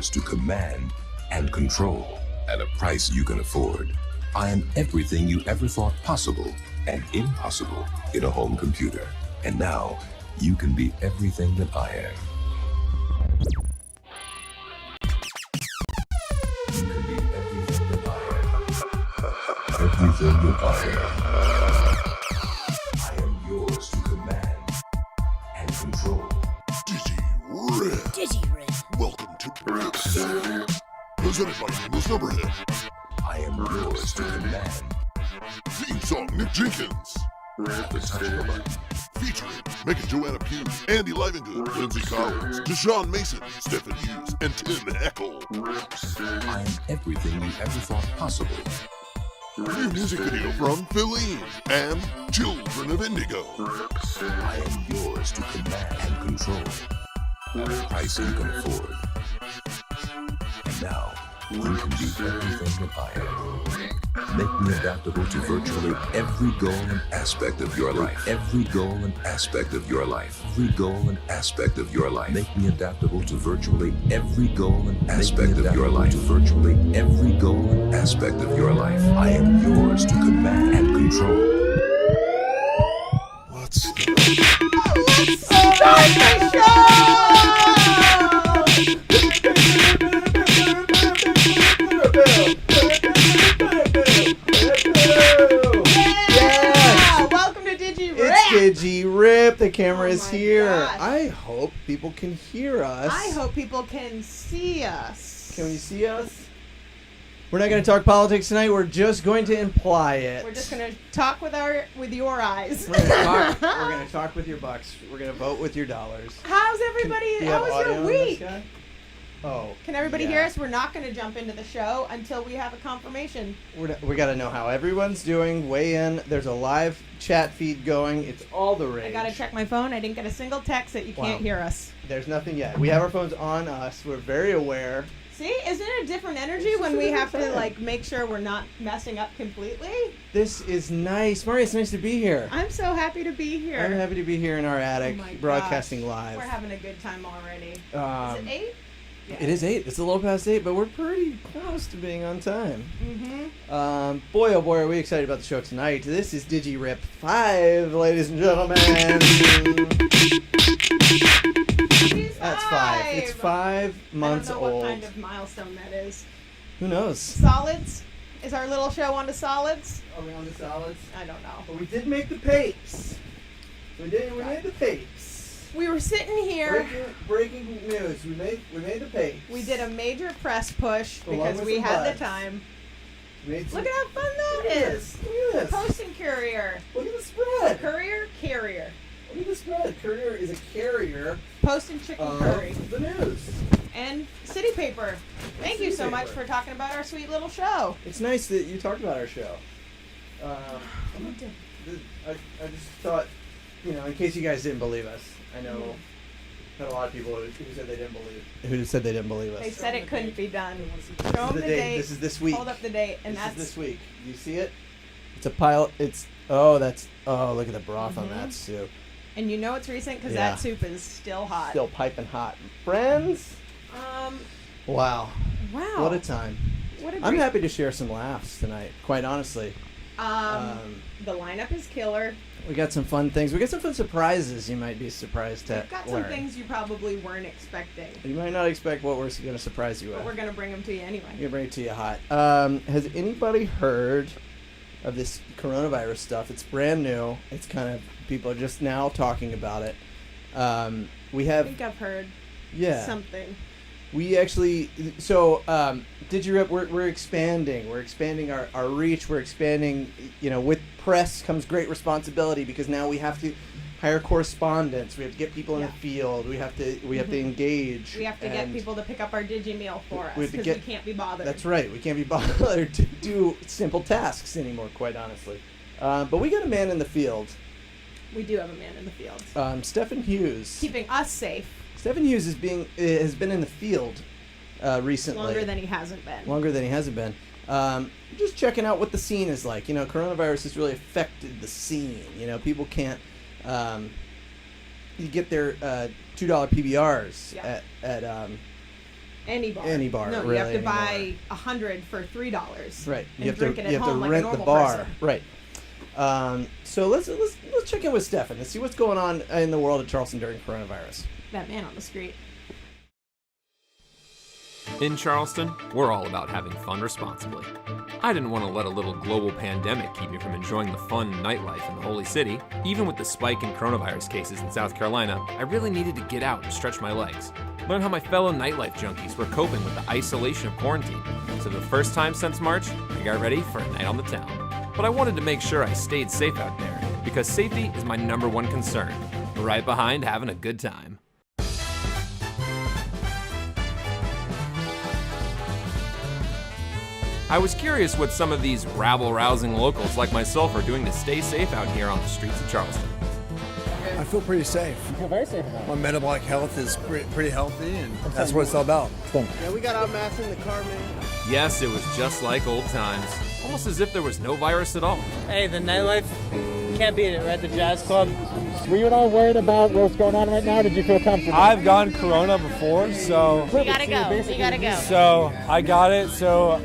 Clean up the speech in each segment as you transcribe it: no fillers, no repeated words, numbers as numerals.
yours to command and control at a price you can afford. I am everything you ever thought possible and impossible in a home computer. And now, you can be everything that I am. You can be everything that I am. Everything that I am. I am yours to command and control. DigiRip. DigiRip. Welcome to Rip City. Presented by Nameless Numberhead. I am yours to command. Theme song Nick Jenkins. At the touch of a button. Featuring Megan Joanna Pugh, Andy Livengood, Lindsay Collins, Deshaun Mason, Stephan Hughes, and Tim Hoeckel. I am everything you ever thought possible. New music video from Faline and Children of Indigo. I am yours to command and control at a price you can afford. And now, you can be everything that I am. Make me adaptable to virtually every goal and aspect of your life. Every goal and aspect of your life. Every goal and aspect of your life. Make me adaptable to virtually every goal and aspect of your life. To virtually every goal and aspect of your life. I am yours to command and control. Let's Start the show! Yeah! Welcome to DigiRip! It's DigiRip. The camera is my here. gosh. I hope people can hear us. I hope people can see us. Can you see us? We're not going to talk politics tonight. We're just going to imply it. We're just gonna talk with your eyes. We're going to talk with your bucks. We're going to vote with your dollars. How's everybody? Do you have How was audio your on this week? guy? Oh. Can everybody yeah. hear us? We're not going to jump into the show until we have a confirmation. We got to know how everyone's doing. Weigh in. There's a live chat feed going. It's all the rage. I got to check my phone. I didn't get a single text that you can't hear us. There's nothing yet. We have our phones on us. We're very aware. See, isn't it a different energy It's when just we a have to different make sure we're not messing up completely? This is nice. Maria, it's nice to be here. I'm so happy to be here. I'm happy to be here in our attic, Oh my broadcasting gosh. live. We're having a good time already. Is it 8? Yeah. It is 8. It's a little past 8, but we're pretty close to being on time. Mm-hmm. Boy, oh boy, are we excited about the show tonight. This is DigiRip 5, ladies and gentlemen. That's 5. It's 5 months I don't know old. what kind of milestone that is. Who knows? Solids? Is our little show on to solids? Are we on the solids? I don't know. But we did make the papes. We made the papes. We were sitting here. Breaking news. We made the papes. We did a major press push Along because with we some had buds. the time. Made some- Look at how fun that Look at is. this. Look at this. Post and courier. Look at the spread. Courier, carrier. Look at the spread. Courier is a carrier Post and chicken curry. of the news. And city paper. Thank you City so much paper. for talking about our sweet little show. It's nice that you talked about our show. I just thought, in case you guys didn't believe us, I know had a lot of people who said they didn't believe. Who said they didn't believe us? They said it couldn't be done. This Show is them the the date. date. This is this week. Hold up the date, and This that's is this week. Do you see it? It's a pile. Oh, look at the broth on that soup. And you know it's recent because Yeah. that soup is still hot. Still piping hot. Friends? Wow. Wow. What a time. What a I'm great- happy to share some laughs tonight, quite honestly. The lineup is killer. We got some fun things. We got some fun surprises you might be surprised to We've got learn. some things you probably weren't expecting, You might not expect what we're going to surprise you with. but we're going to bring them to you anyway. I'm going to bring it to you hot. Has anybody heard of this coronavirus stuff? It's brand new. It's kind of, people are just now talking about it. We I have, think I've heard something. We actually, DigiRip, we're expanding. We're expanding our reach. We're expanding, with press comes great responsibility because now we have to hire correspondents. We have to get people in the field. We have to engage. We have to get people to pick up our DigiMeal for us because we can't be bothered. That's right. We can't be bothered to do simple tasks anymore, quite honestly. But we got a man in the field. We do have a man in the field. Stephan Hughes. Keeping us safe. Stephan Hughes has been in the field recently. Longer than he hasn't been. Longer than he hasn't been. Just checking out what the scene is like. Coronavirus has really affected the scene. People can't you get their $2 PBRs Any bar. Any bar, No, really, you have to anymore. buy 100 for $3. Right. And drink it at home like a rent normal the bar. person. Right. So let's check in with Stephan and see what's going on in the world of Charleston during coronavirus. That man on the street. In Charleston, we're all about having fun responsibly. I didn't want to let a little global pandemic keep me from enjoying the fun nightlife in the Holy City. Even with the spike in coronavirus cases in South Carolina, I really needed to get out and stretch my legs. Learn how my fellow nightlife junkies were coping with the isolation of quarantine. So for the first time since March, I got ready for a night on the town. But I wanted to make sure I stayed safe out there, because safety is my #1 concern, right behind having a good time. I was curious what some of these rabble-rousing locals like myself are doing to stay safe out here on the streets of Charleston. I feel pretty safe. You feel very safe about it. My metabolic health is pretty healthy, and that's what it's all about. Yeah, we got our mask in the car, man. Yes, it was just like old times, almost as if there was no virus at all. Hey, the nightlife, can't beat it. We're at the jazz club. Were you at all worried about what's going on right now? Did you feel comfortable? I've gotten corona before, so We gotta go. We gotta go. so I got it. So,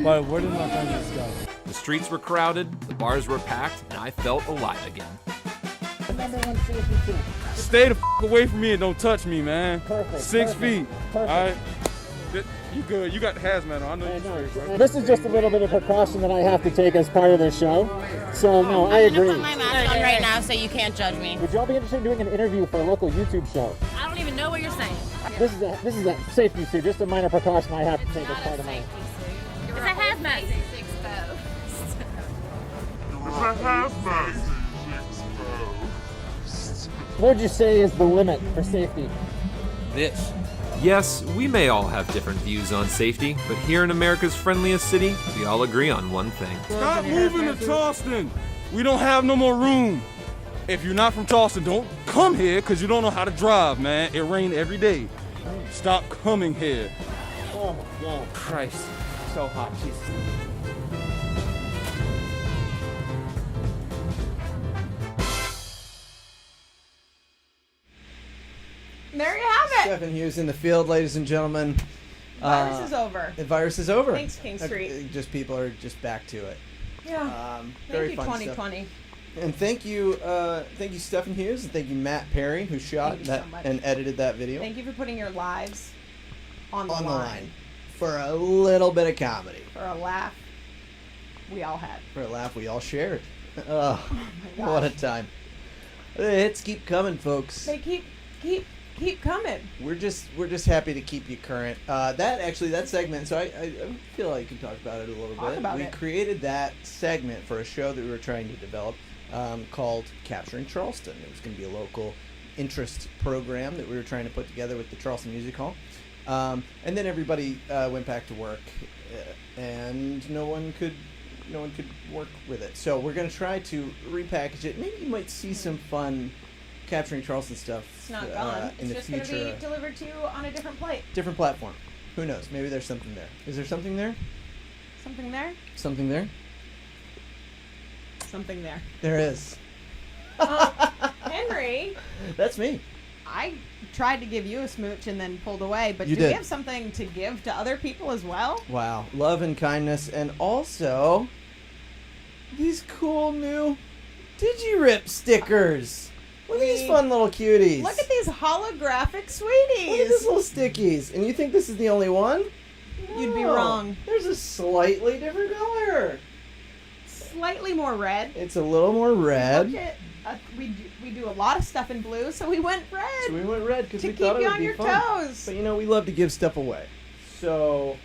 but where did my friend just go? The streets were crowded, the bars were packed, and I felt alive again. Stay the away from me and don't touch me, man. Perfect, 6 perfect, feet. perfect. All right. You good? You got the hazmat on. I know you're straight, bro. This is just a little bit of precaution that I have to take as part of the show. So, no, I I'm gonna agree. put my mask on right now so you can't judge me. Would y'all be interested in doing an interview for a local YouTube show? I don't even know what you're saying. This is a safety suit, just a minor precaution I have to take as part of my... It's a hazmat. What would you say is the limit for safety? This. Yes, we may all have different views on safety, but here in America's friendliest city, we all agree on one thing. Stop moving to Charleston. We don't have no more room. If you're not from Charleston, don't come here because you don't know how to drive, man. It rains every day. Stop coming here. Oh my God. Christ. So hot. Jesus. There you have it. Stephan Hughes in the field, ladies and gentlemen. Virus is over. The virus is over. Thanks, King Street. Just people are just back to it. Yeah. Very Thank you, fun 2020. stuff. And thank you, Stephan Hughes, and thank you, Matt Perry, who shot Thank you that so much. and edited that video Thank you for putting your lives on the on the line line for a little bit of comedy. for a laugh we all had. For a laugh we all shared. Oh, my what a gosh. time! The hits keep coming, folks. They keep coming. We're just happy to keep you current. That segment. So I feel like you can talk about it a little Talk bit. about We it. created that segment for a show that we were trying to develop called Capturing Charleston. It was going to be a local interest program that we were trying to put together with the Charleston Music Hall. And then everybody went back to work, and no one could work with it. So we're going to try to repackage it. Maybe you might see some fun Capturing Charleston stuff It's not gone. in the It's just going to future. be delivered to you on a different plate. Different platform. Who knows? Maybe there's something there. Is there something there? Something there? Something there? Something there. There is. Henry, That's me. I tried to give you a smooch and then pulled away, but You do we did. have something to give to other people as well? Wow. Love and kindness, and also these cool new DigiRip stickers. Look at these fun little cuties. Look at these holographic Look at these sweeties. little stickies. And you think this is the only one? You'd be No. wrong. There's a slightly different color. Slightly more red. It's a little more red. Look at, we do a lot of stuff in blue, so we went red. So we went red because to we keep thought it you would on be your fun. toes. But we love to give stuff away. So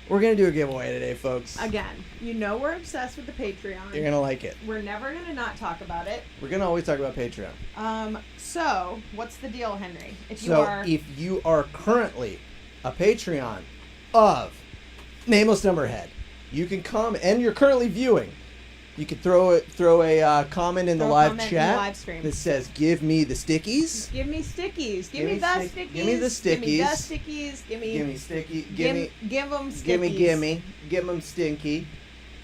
we're gonna do a giveaway today, folks. Again, we're obsessed with the Patreon. You're gonna like it. We're never gonna not talk about it. We're gonna always talk about Patreon. So what's the deal, Henry? If you are currently a Patreon of Nameless Numberhead, you can come, and you're currently viewing. You could throw a comment in the Throw a live comment in the chat live stream. that says, "Give me the stickies." give me stickies. Give Give me me the stickies. stickies. Give me the Give me the stickies. stickies. Give me. Give me sticky. Give them stickies. Give them stinky.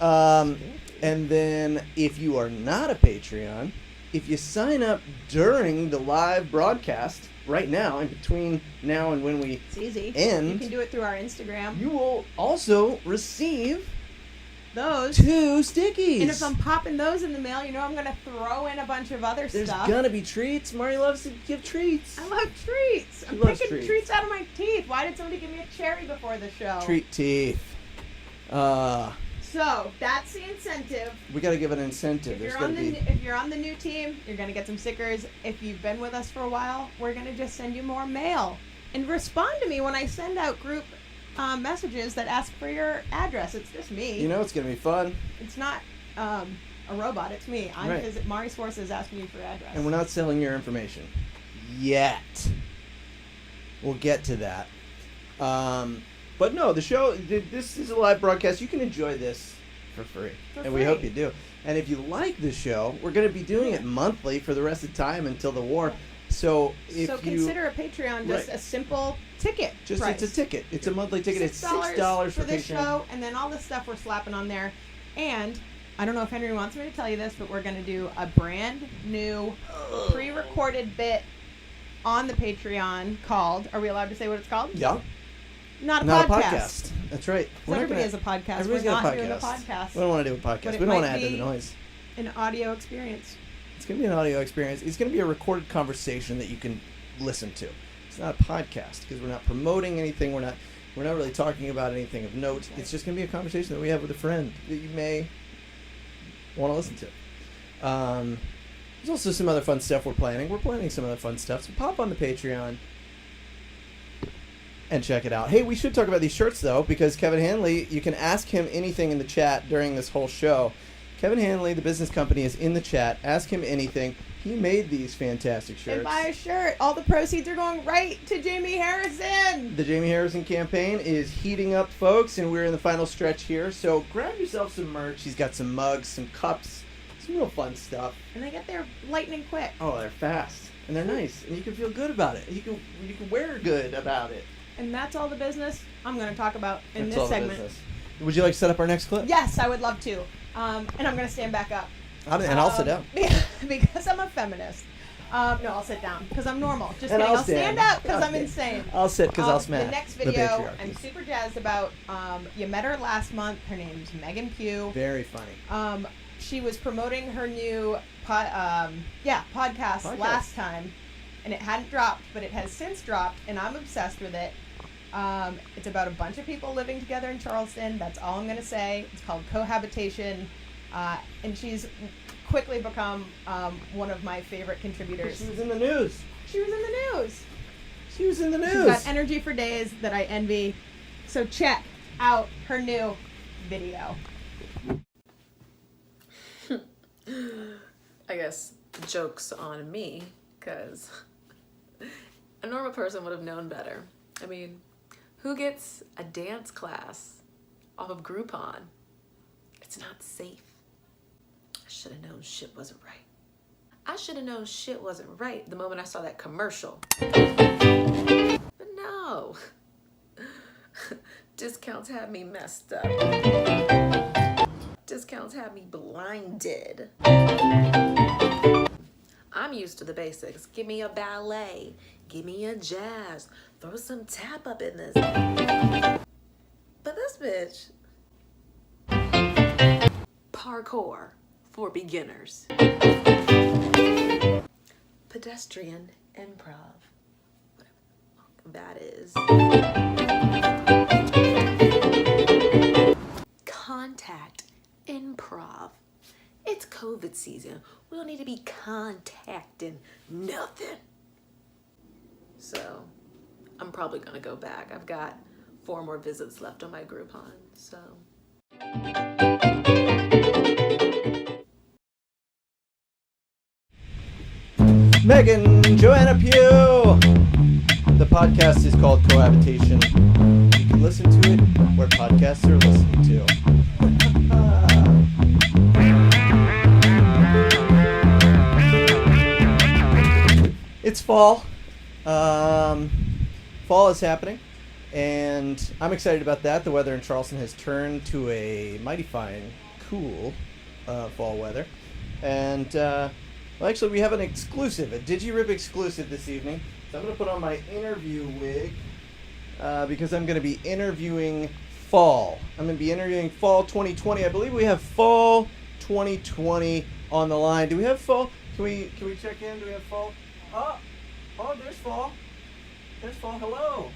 And then if you are not a Patreon, if you sign up during the live broadcast right now, in between now and when we It's easy. end, You can do it through our Instagram. you will also receive Those. 2 stickies. And if I'm popping those in the mail, you know I'm going to throw in a bunch of other There's stuff. gonna be treats. Mari loves to give treats. I love treats. I'm loves picking treats. treats out of my teeth. Why did somebody give me a cherry before the show? Treat teeth. So that's the incentive. We gotta give an incentive. If There's you're, gotta on the, be. if you're on the new team, you're going to get some stickers. If you've been with us for a while, we're going to just send you more mail. And respond to me when I send out group messages that ask for your address. It's just me. You know it's gonna be fun. It's not a robot. It's me. Right. Mari Swartz is asking you for your address. And we're not selling your information yet. We'll get to that. But no, the show, this is a live broadcast. You can enjoy this for free. And we hope you do. And if you like the show, we're going to be doing it monthly for the rest of the time until the war. So if you consider a Patreon just a simple ticket price. It's a ticket. It's a monthly ticket. It's $6 for this Patreon. show, and then all the stuff we're slapping on there. And I don't know if Henry wants me to tell you this, but we're going to do a brand new pre-recorded bit on the Patreon called, are we allowed to say what it's called? Yeah. Not a Not podcast. a podcast. That's right. Everybody has a podcast. Everybody's We're got not a doing a podcast. podcast. We don't want to do a But podcast. it We don't want to might add to the be noise. An audio experience. It's going to be an audio experience. It's going to be a recorded conversation that you can listen to. It's not a podcast because we're not promoting anything. We're not really talking about anything of note. It's just going to be a conversation that we have with a friend that you may want to listen to. There's also some other fun stuff we're planning. We're planning some other fun stuff. So pop on the Patreon and check it out. Hey, we should talk about these shirts though, because Kevin Hanley, you can ask him anything in the chat during this whole show. Kevin Hanley, the business company, is in the chat. Ask him anything. He made these fantastic shirts. And buy a shirt. All the proceeds are going right to Jamie Harrison. The Jamie Harrison campaign is heating up, folks, and we're in the final stretch here. So grab yourself some merch. He's got some mugs, some cups, some real fun stuff. And they get there lightning quick. Oh, they're fast. And they're nice. And you can feel good about it. You can wear good about it. And that's all the business I'm going to talk about in That's all this the segment. business. Would you like to set up our next clip? Yes, I would love to. And I'm going to stand back up. And I'll sit down. Because I'm a feminist. No, I'll sit down because I'm normal. Just And kidding. I'll I'll stand stand. up because I'm insane. I'll sit because I'll smash The next the video, patriarchy. I'm super jazzed about. You met her last month. Her name's Megan Pugh. Very funny. She was promoting her new podcast last time, and it hadn't dropped, but it has since dropped, and I'm obsessed with it. It's about a bunch of people living together in Charleston. That's all I'm going to say. It's called Cohabitation, and she's quickly become one of my favorite contributors. She was in the news. She was in the news. She was in the news. She's got energy for days that I envy. So check out her new video. I guess joke's on me, because a normal person would have known better. I mean, who gets a dance class off of Groupon? It's not safe. I should have known shit wasn't right. I should have known shit wasn't right the moment I saw that commercial. But no. Discounts had me messed up. Discounts had me blinded. I'm used to the basics. Give me a ballet. Give me a jazz. Throw some tap up in this. But this bitch. Parkour for beginners. Pedestrian improv. Whatever that is. Contact improv. It's COVID season. We don't need to be contacting nothing. So I'm probably gonna go back. I've got 4 more visits left on my Groupon, so. Megan Joanna Pugh. The podcast is called Cohabitation. You can listen to it where podcasts are listened to. It's fall. Fall is happening, and I'm excited about that. The weather in Charleston has turned to a mighty fine, cool fall weather. And, well, actually, we have an exclusive, a DigiRip exclusive this evening. So I'm going to put on my interview wig because I'm going to be interviewing fall. I'm going to be interviewing fall 2020. I believe we have fall 2020 on the line. Do we have fall? Can we check in? Do we have fall? Oh, there's fall. There's fall. Hello.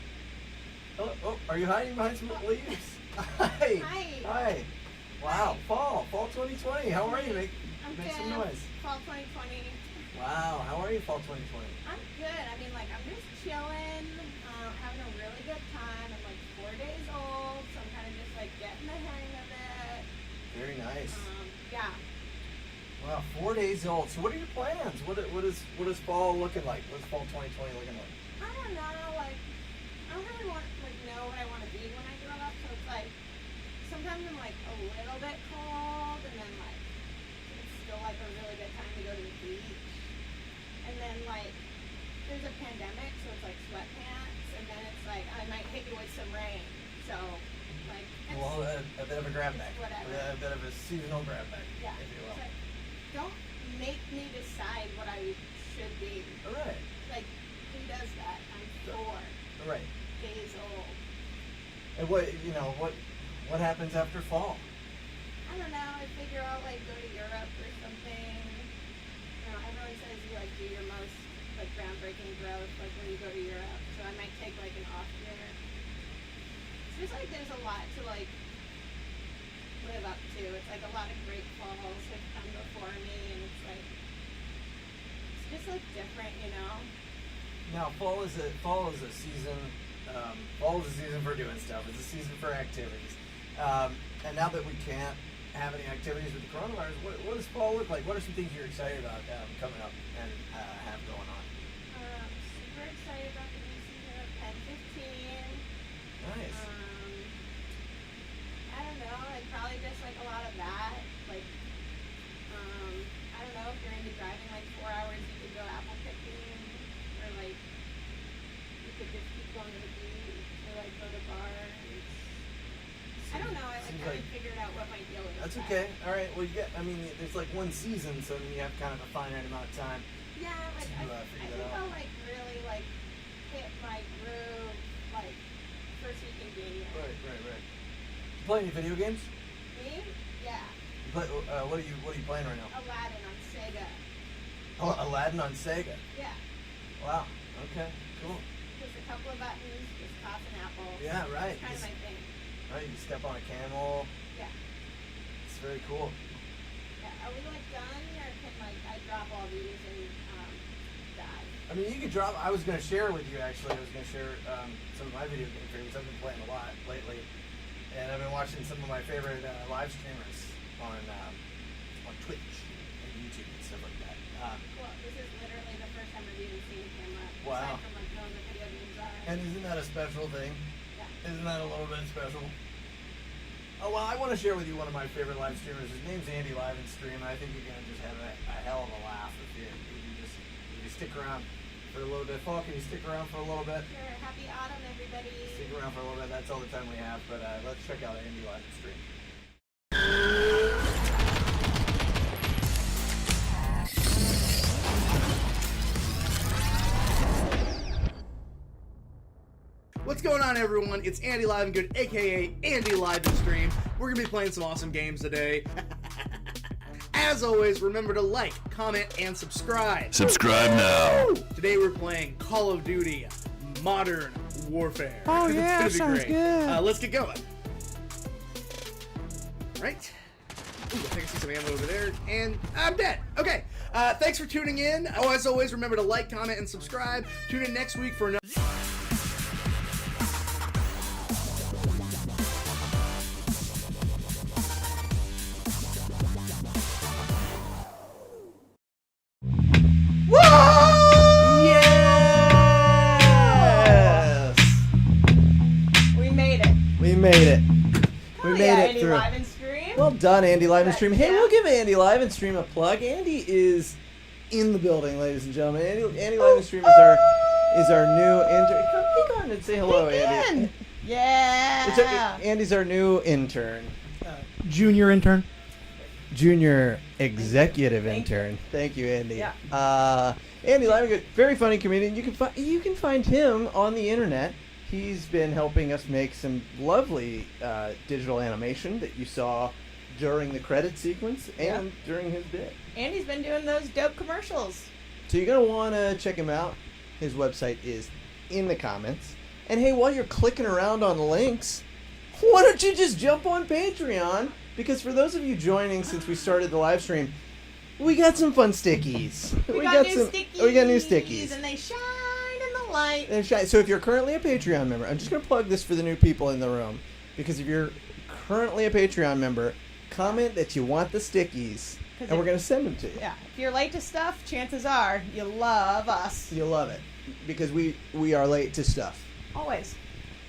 Hello. Oh, are you hiding behind some leaves? Hi. Hi. Wow. Fall 2020. How are you? Make some noise. Fall 2020. Wow. How are you, fall 2020? I'm good. I mean, like, I'm just chilling, having a really good time. I'm like 4 days old, so I'm kind of just like getting the hang of it. Very nice. Yeah. Wow, 4 days old. So what are your plans? What is fall looking like? What is fall 2020 looking like? I don't know. Like, I don't really know what I want to be when I grow up. So it's like sometimes I'm like a little bit cold, and then like it's still like a really good time to go to the beach. And then like there's a pandemic, so it's like sweatpants, and then it's like I might hit you with some rain. So like Well, a bit of a grab bag. Whatever. A bit of a seasonal grab bag, Yeah. if you will. It's like, don't make me decide what I should be. All right. Like, who does that? I'm 4 Right. days old. And what happens after fall? I don't know. I figure I'll like go to Europe or something. You know, everyone says you like do your most like groundbreaking growth like when you go to Europe. So I might take like an off year. It's just like there's a lot to like live up to. It's like a lot of great falls have come before me, and it's like it's just like different, you know. Now, fall is a season. Fall is a season for doing stuff. It's a season for activities. And now that we can't have any activities with the coronavirus, what does fall look like? What are some things you're excited about coming up and have going on? Super excited about the new season of Pen 15. Nice. I don't know, like probably just like a lot of that. Like, I don't know, if you're into driving like 4 hours, you could go apple picking, or like you could just keep going to the beach, or like go to bars. I don't know, I Seems haven't like- figured out what my deal is. That's with okay. that. All right. Well, there's like one season, so then you have kind of a finite amount of time. Yeah, like to, I figure think that out. I'll like really like hit my groove like first week in January. Right. You play any video games? Me? Yeah. You play, what are you playing right now? Aladdin on Sega. Oh, Aladdin on Sega. Yeah. Wow. Okay. Cool. Just a couple of buttons, just tossing apples. Yeah. Right. Kind of my thing. Right. You step on a camel. Yeah. It's very cool. Yeah. Are we like done, or can like I drop all these and die? I mean, you could drop. I was going to share with you actually. I was going to share some of my video game favorites. I've been playing a lot lately, and I've been watching some of my favorite live streamers on Twitch and YouTube and stuff like that. Well, this is literally the first time I've even seen a camera. Wow. Aside from like knowing what video games are. And isn't that a special thing? Yeah. Isn't that a little bit special? Oh, well, I want to share with you one of my favorite live streamers. His name's Andy Livenstream, and I think you're going to just have a hell of a laugh if you stick around for a little bit. Paul, can you stick around for a little bit? Sure. Happy autumn, everybody. Stick around for a little bit. That's all the time we have, but let's check out Andy Livenstream. What's going on, everyone? It's Andy Livengood, aka Andy Livenstream. We're gonna be playing some awesome games today. As always, remember to like, comment, and subscribe. Subscribe now. Today we're playing Call of Duty Modern Warfare. Oh, It's yeah, gonna be sounds great. good. Let's get going. Right. Ooh, I think I see some ammo over there, and I'm dead. Okay. Thanks for tuning in. Oh, as always, remember to like, comment, and subscribe. Tune in next week for another. Yes! We made it. We made it. We made it Andy through. Livenstream. Well done, Andy Livenstream. Hey, Yeah. we'll give Andy Livenstream a plug. Andy is in the building, ladies and gentlemen. Andy Livenstream is our new intern. Come on and say hello, Andy. Yeah. Andy's our new intern. Junior intern. junior executive intern. Thank you, Andy. Yeah. Andy Livengood, very funny comedian. You can find him on the internet. He's been helping us make some lovely digital animation that you saw during the credit sequence and during his bit. Andy's been doing those dope commercials. So you're going to want to check him out. His website is in the comments. And hey, while you're clicking around on links, why don't you just jump on Patreon? Because for those of you joining since we started the live stream, we got some fun stickies. We got new stickies. And they shine in the light. So if you're currently a Patreon member, I'm just going to plug this for the new people in the room. Because if you're currently a Patreon member, comment that you want the stickies. And we're going to send them to you. Yeah. If you're late to stuff, chances are you love us. You'll love it. Because we are late to stuff. Always.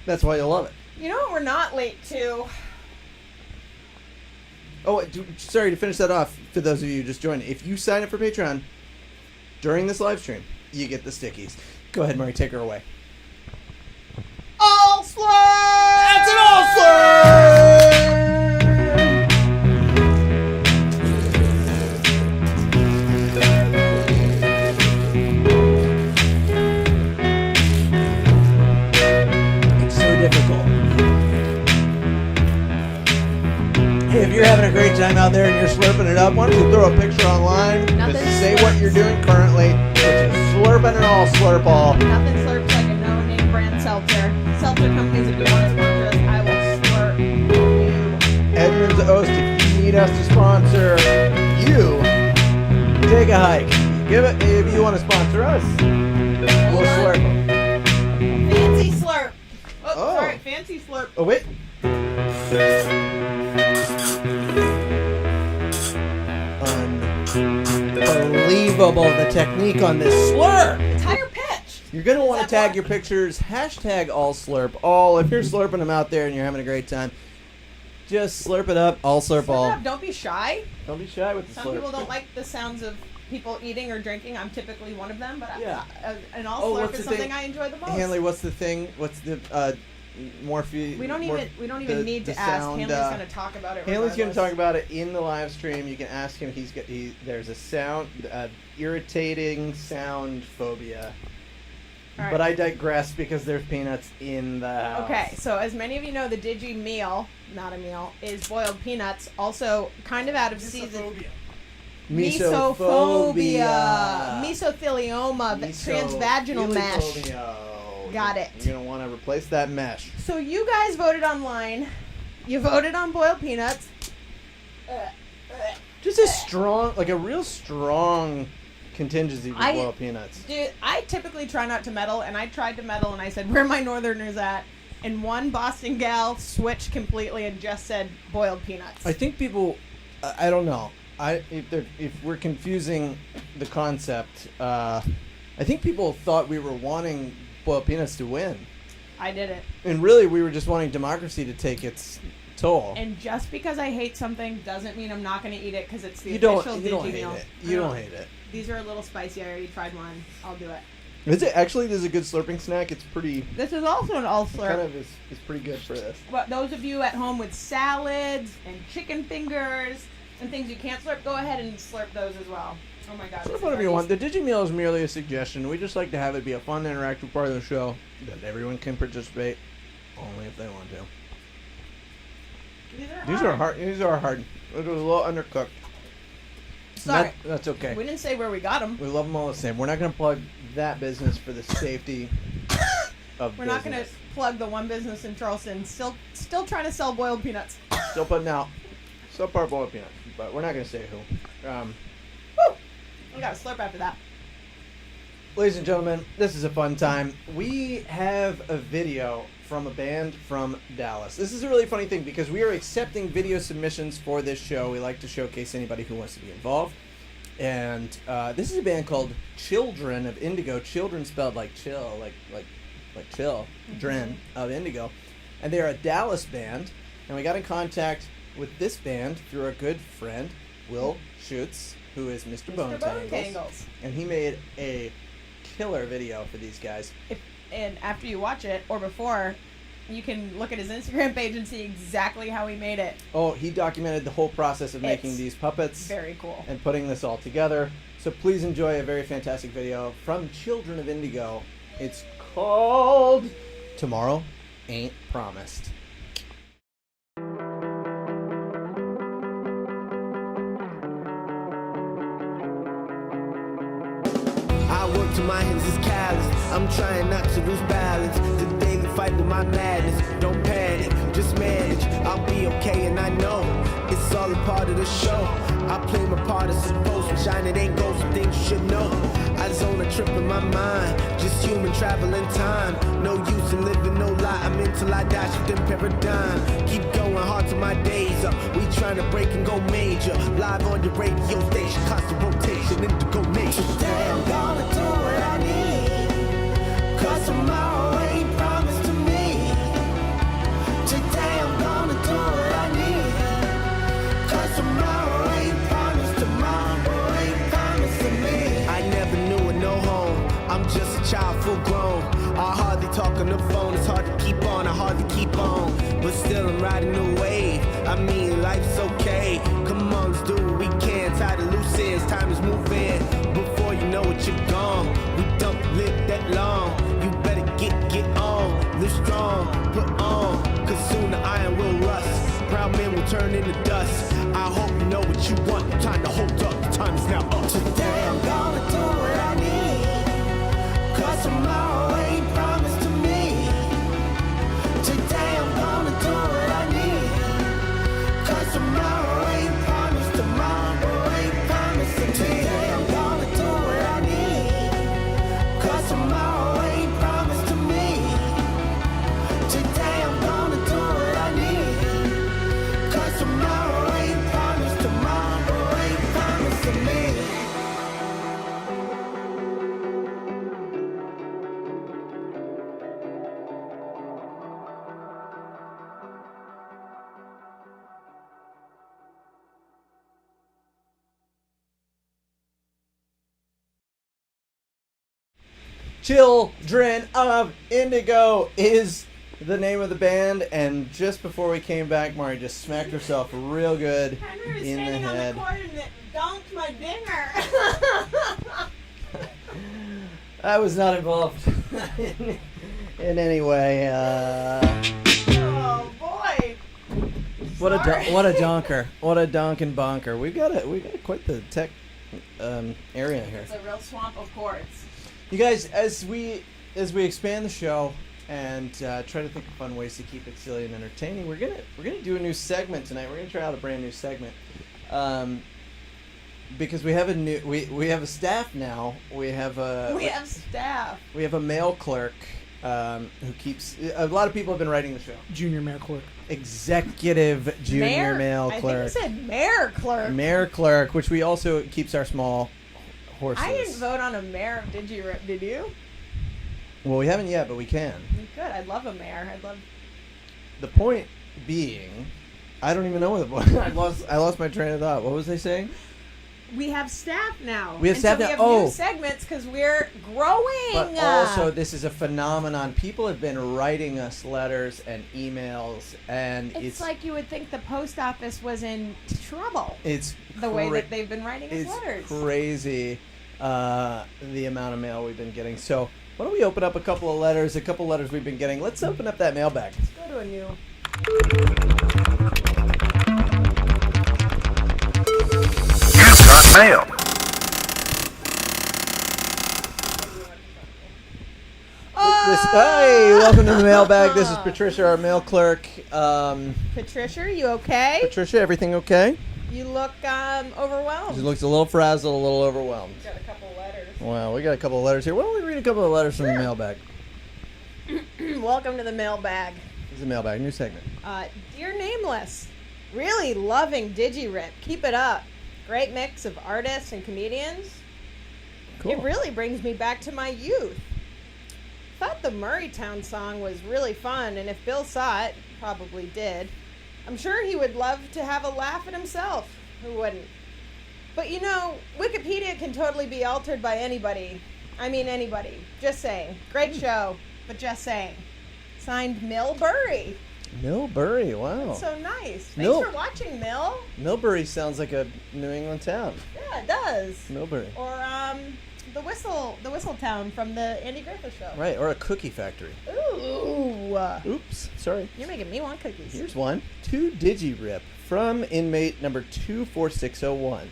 That's why you'll love it. You know what we're not late to? Oh, sorry to finish that off for those of you just joining. If you sign up for Patreon during this live stream, you get the stickies. Go ahead, Murray, take her away. All slur! That's an all slur! It's so difficult. Hey, if you're having a great time out there and you're slurping it up, why don't you throw a picture online? Just say what you're doing currently, which is slurping it all, slurp all. Nothing slurps like a no-name brand seltzer. Seltzer companies, if you want to sponsor us, I will slurp you. Edmonds Oast, if you need us to sponsor you, take a hike. Give it if you want to sponsor us. We'll slurp. Fancy slurp. Oh, sorry, fancy slurp. Oh, wait. Unbelievable, the technique on this slurp. It's higher pitched. You're going to want to tag your pictures, hashtag all slurp all. If you're slurping them out there and you're having a great time, just slurp it up, all slurp all. It up. Don't be shy. Don't be shy with the slurp. Some people don't like the sounds of people eating or drinking. I'm typically one of them, but an all slurp is something I enjoy the most. Hanley, what's the thing? What's the We don't even need to ask. Hanley's going to talk about it. Hanley's going to talk about it in the live stream. You can ask him. There's a sound, irritating sound phobia. Right. But I digress because there's peanuts in the house. Okay, so as many of you know, the Digi meal, not a meal, is boiled peanuts. Also, kind of out of season. Mesophobia. Mesothelioma. Transvaginal mesh. Got it. You're going to want to replace that mesh. So you guys voted online. You voted on boiled peanuts. Just a real strong contingency for boiled peanuts. Dude, I typically try not to meddle, and I tried to meddle, and I said, where are my northerners at? And one Boston gal switched completely and just said boiled peanuts. I think people, I don't know. If we're confusing the concept, I think people thought we were wanting boiled peanuts to win. I didn't. And really, we were just wanting democracy to take its toll. And just because I hate something doesn't mean I'm not going to eat it because it's the official Digi meal. You don't hate it. These are a little spicy. I already tried one. I'll do it. Is it actually? This is a good slurping snack. It's pretty. This is also an all slurp. Kind of is pretty good for this. But those of you at home with salads and chicken fingers and things you can't slurp, go ahead and slurp those as well. Oh my God. Slurp whatever you want. The Digi meal is merely a suggestion. We just like to have it be a fun, interactive part of the show that everyone can participate, only if they want to. These are hard. These are hard. It was a little undercooked. Sorry. That's okay. We didn't say where we got them. We love them all the same. We're not going to plug that business for the safety of We're not going to plug the one business in Charleston. Still trying to sell boiled peanuts. Still putting out subpar boiled peanuts, but we're not going to say who. Woo! We got a slurp after that. Ladies and gentlemen, this is a fun time. We have a video from a band from Dallas. This is a really funny thing because we are accepting video submissions for this show. We like to showcase anybody who wants to be involved. And this is a band called Chilldren of Indigo. Children spelled like chill, like chill, Dren of Indigo. And they're a Dallas band. And we got in contact with this band through our good friend, Will Schutz, who is Mr. Bone Tangles. And he made a killer video for these guys. And after you watch it, or before, You can look at his Instagram page and see exactly how he made it. Oh, he documented the whole process of making these puppets. Very cool. And putting this all together. So please enjoy a very fantastic video from Children of Indigo. It's called Tomorrow Ain't Promised. I work till my hands is callous. I'm trying not to lose balance. The daily fight with my madness. Don't panic, just manage. I'll be okay, and I know it's all a part of the show. I play my part as supposed to shine. It ain't gold, some things you should know. I zone a trip in my mind. Just human travel in time. No use in living no lie. I'm in till I die, shifting paradigm. Keep going hard till my days up. We trying to break and go major. Live on your radio station. Constant rotation, indigo nation. Today I'm gonna do what I need. Cause tomorrow ain't promised to me. Today I'm gonna do what I need. Cause tomorrow ain't promised. Tomorrow ain't promised to me. I never knew a no home. I'm just a child full grown. I hardly talk on the phone. It's hard to keep on. I hardly keep on. But still I'm riding the wave. I mean life's okay. Come on, let's do what we can. Tie the loose ends. Time is moving. Before you know it, you're gone. We don't live that long. You better get on. Live strong, put on. Cause soon the iron will rust. Proud men will turn into dust. I hope you know what you want. Time to hold up. The time is now up. Today I'm gonna do what I need. Cause tomorrow ain't promised to me. Today I'm gonna do what I need. Cause tomorrow ain't promised. Tomorrow ain't promised to me. Today I'm gonna do what I need. Cause tomorrow ain't promised to me. Today I'm gonna do what I need. Cause tomorrow ain't promised. Tomorrow ain't promised to me. Children of Indigo is the name of the band, and just before we came back, Mari just smacked herself real good in the head. On the court and it dunked my dinger. I was not involved in any way. Oh boy! What a donker! What a donkin' bonker! We got quite the tech area here. It's a real swamp of chords. You guys, as we expand the show and try to think of fun ways to keep it silly and entertaining, we're gonna do a new segment tonight. We're gonna try out a brand new segment because we have a staff now. We have staff. We have a mail clerk who keeps. A lot of people have been writing the show. Junior mail clerk. Executive junior mail clerk. I think you said mayor clerk. Mayor clerk, which we also keeps our small horses. I didn't vote on a mayor of DigiRip, did you? Well, we haven't yet, but we can. Good. I'd love a mayor. I'd love. The point being, I don't even know what the point. I lost my train of thought. What was they saying? We have staff now. We have staff now. We have new segments because we're growing. But also, this is a phenomenon. People have been writing us letters and emails, and it's like you would think the post office was in trouble. It's the way that they've been writing us letters. It's crazy, the amount of mail we've been getting. So why don't we open up a couple of letters we've been getting. Let's open up that mailbag. Let's go to a new. Mail. Hey, welcome to the mailbag. This is Patricia, our mail clerk. Patricia, you okay? Patricia, everything okay? You look overwhelmed. She looks a little frazzled, a little overwhelmed. Got a couple letters. Wow, we got a couple of letters here. Why don't we read a couple of letters from the mailbag? Welcome to the mailbag. This is the mailbag, new segment. Dear Nameless, really loving DigiRip. Keep it up. Great mix of artists and comedians. Cool. It really brings me back to my youth. Thought the Murraytown song was really fun, and if Bill saw it, probably did, I'm sure he would love to have a laugh at himself. Who wouldn't? But you know, Wikipedia can totally be altered by anybody. I mean anybody. Just saying. Great show, but just saying. Signed Millbury. Millbury, wow. That's so nice. Thanks Mill- for watching, Mill. Millbury sounds like a New England town. Yeah, it does. Millbury. Or the whistle town from the Andy Griffith Show. Right, or a cookie factory. Ooh. Oops, sorry. You're making me want cookies. Here's one. To DigiRip from inmate number 24601.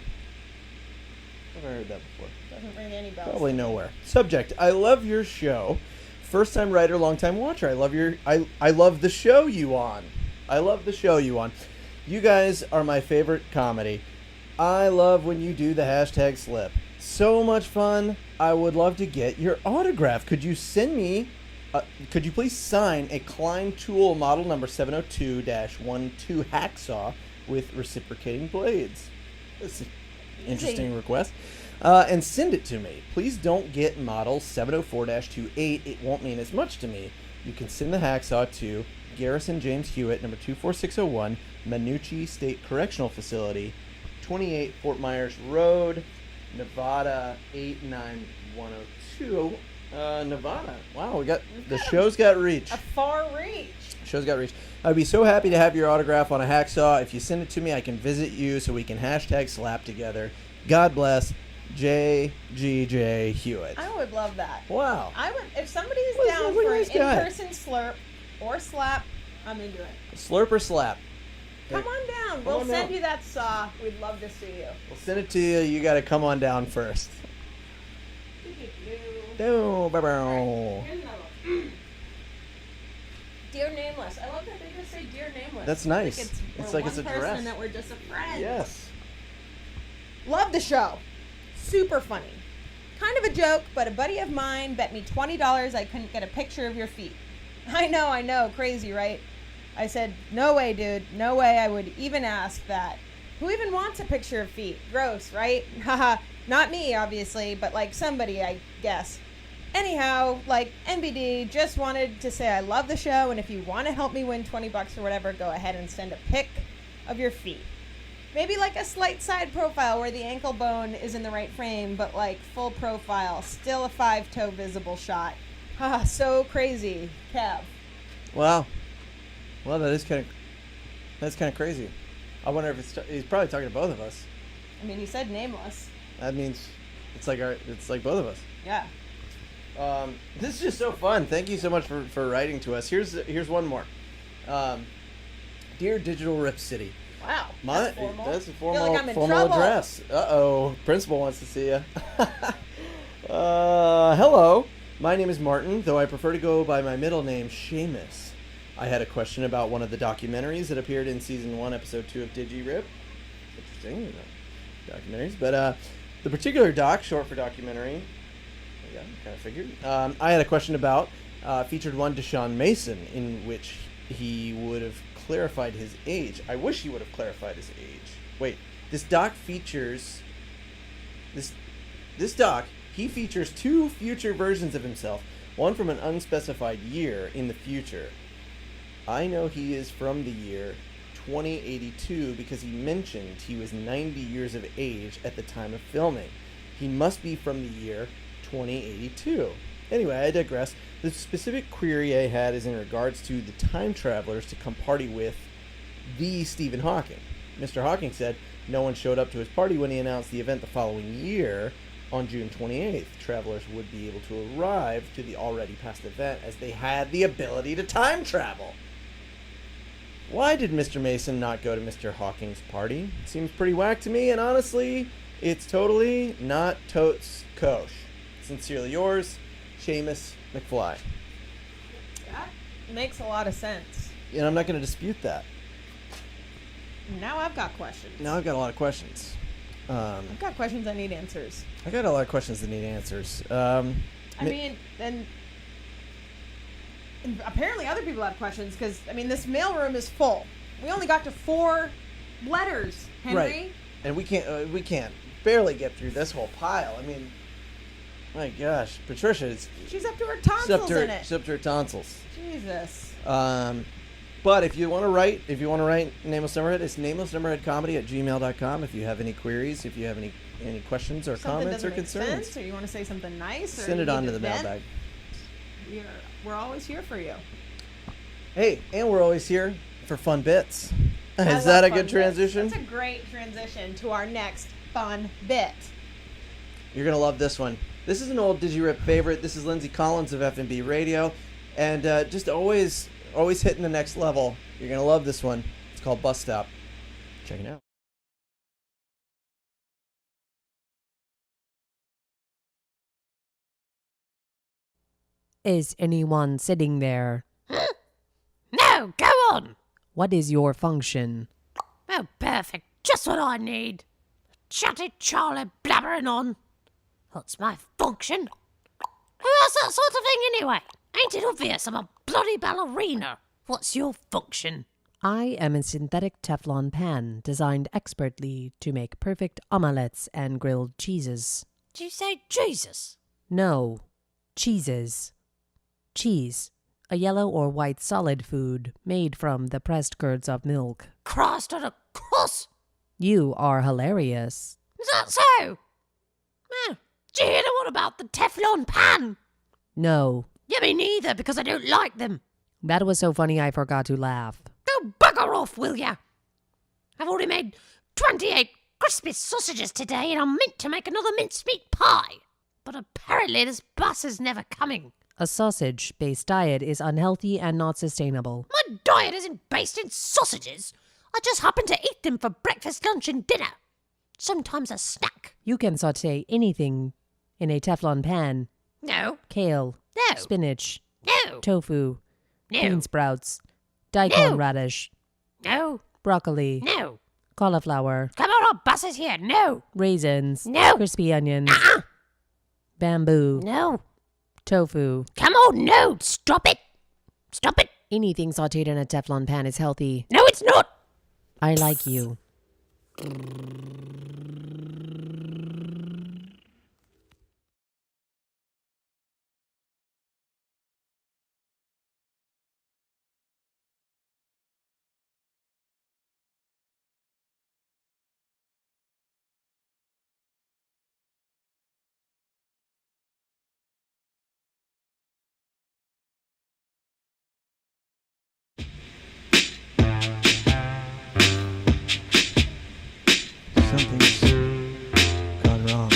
I've never heard that before. Doesn't ring any bells. Probably nowhere. Subject: I love your show. First time writer, long time watcher. I love the show you on. I love the show you on. You guys are my favorite comedy. I love when you do the hashtag slip. So much fun. I would love to get your autograph. Could you send me could you please sign a Klein tool model number 702-12 hacksaw with reciprocating blades? That's an interesting request. And send it to me. Please don't get model 704-28. It won't mean as much to me. You can send the hacksaw to Garrison James Hewitt, number 24601, Manucci State Correctional Facility, 28 Fort Myers Road, Nevada 89102. Nevada. Wow, the show's got reach. A far reach. Show's got reach. I'd be so happy to have your autograph on a hacksaw. If you send it to me, I can visit you so we can hashtag slap together. God bless, J.G.J. Hewitt. I would love that. Wow. I would, if somebody's Look down at for an this guy. in-person slurp or slap, I'm into it. Slurp or slap? Come on down. Come We'll on send down. you that saw. We'd love to see you. We'll send it to you. You got to come on down first. Here's another one. Dear Nameless. I love that they just say Dear Nameless. That's nice. It's like one it's a person dress. that we're just a friend. Yes. Love the show. Super funny. Kind of a joke, but a buddy of mine bet me $20 I couldn't get a picture of your feet. I know. Crazy, right? I said, no way, dude. No way I would even ask that. Who even wants a picture of feet? Gross, right? Haha. Not me, obviously, but like somebody, I guess. Anyhow, like NBD, just wanted to say I love the show, and if you want to help me win $20 or whatever, go ahead and send a pic of your feet. Maybe like a slight side profile where the ankle bone is in the right frame, but like full profile, still a 5-toe visible shot. Haha, so crazy. Kev. Wow. Well, that's kind of crazy. I wonder if he's probably talking to both of us. I mean, he said Nameless. That means it's like both of us. Yeah. This is just so fun. Thank you so much for writing to us. Here's one more. Dear Digital Rip City. Wow. That's a formal trouble. address. Uh-oh. Principal wants to see you. Hello. My name is Martin, though I prefer to go by my middle name, Seamus. I had a question about one of the documentaries that appeared in Season 1, Episode 2 of DigiRip. Interesting, documentaries. But the particular doc, short for documentary, yeah, kind of figured. I had a question about, featured one Deshaun Mason, in which he would have clarified his age. I wish he would have clarified his age. Wait, this doc features... This doc, he features 2 future versions of himself, one from an unspecified year in the future. I know he is from the year 2082 because he mentioned he was 90 years of age at the time of filming. He must be from the year 2082. Anyway, I digress. The specific query I had is in regards to the time travelers to come party with the Stephen Hawking. Mr. Hawking said no one showed up to his party when he announced the event the following year. On June 28th, travelers would be able to arrive to the already past event as they had the ability to time travel. Why did Mr. Mason not go to Mr. Hawking's party? It seems pretty whack to me, and honestly, it's totally not totes kosh. Sincerely yours, Seamus McFly. That makes a lot of sense. And I'm not going to dispute that. Now I've got questions. Now I've got a lot of questions. I've got questions I need answers. I got a lot of questions that need answers. I mean, and apparently other people have questions because, I mean, this mailroom is full. We only got to 4 letters, Henry. Right. And we can't barely get through this whole pile. I mean, my gosh, Patricia, she's up to her tonsils in it. She's up to her tonsils. Jesus. But if you want to write Nameless Numberhead, it's namelessnumberheadcomedy@gmail.com. If you have any queries, if you have any questions or comments or concerns, sense, or you want to say something nice, or send it on to the mailbag. We're always here for you. Hey, and we're always here for fun bits. I Is that love a fun good bits. transition? That's a great transition to our next fun bit. You're going to love this one. This is an old DigiRip favorite. This is Lindsay Collins of F&B Radio. And just always hitting the next level. You're going to love this one. It's called Bus Stop. Check it out. Is anyone sitting there? No, go on. What is your function? Oh, perfect. Just what I need. Chatty Charlie blabbering on. What's my function? Who has that sort of thing anyway? Ain't it obvious I'm a bloody ballerina? What's your function? I am a synthetic Teflon pan designed expertly to make perfect omelettes and grilled cheeses. Did you say Jesus? No, cheeses. Cheese, a yellow or white solid food made from the pressed curds of milk. Christ on a cross! You are hilarious. Is that so? Do you hear the one about the Teflon pan? No, Yeah, me neither, because I don't like them. that was so funny I forgot to laugh. Go bugger off, will ya? I've already made 28 crispy sausages today, and I'm meant to make another mincemeat pie. But apparently this bus is never coming. A sausage-based diet is unhealthy and not sustainable. My diet isn't based in sausages. I just happen to eat them for breakfast, lunch, and dinner. Sometimes a snack. You can saute anything in a Teflon pan. No. Kale. No. Spinach. No. Tofu. No. Bean sprouts. Daikon No. radish. No. Broccoli. No. Cauliflower. Come on, our bus is here. No. Raisins. No. Crispy onions. Uh-uh. Bamboo. No. Tofu. Come on, no. Stop it. Stop it. Anything sauteed in a Teflon pan is healthy. No, it's not. I like you. Something's gone wrong.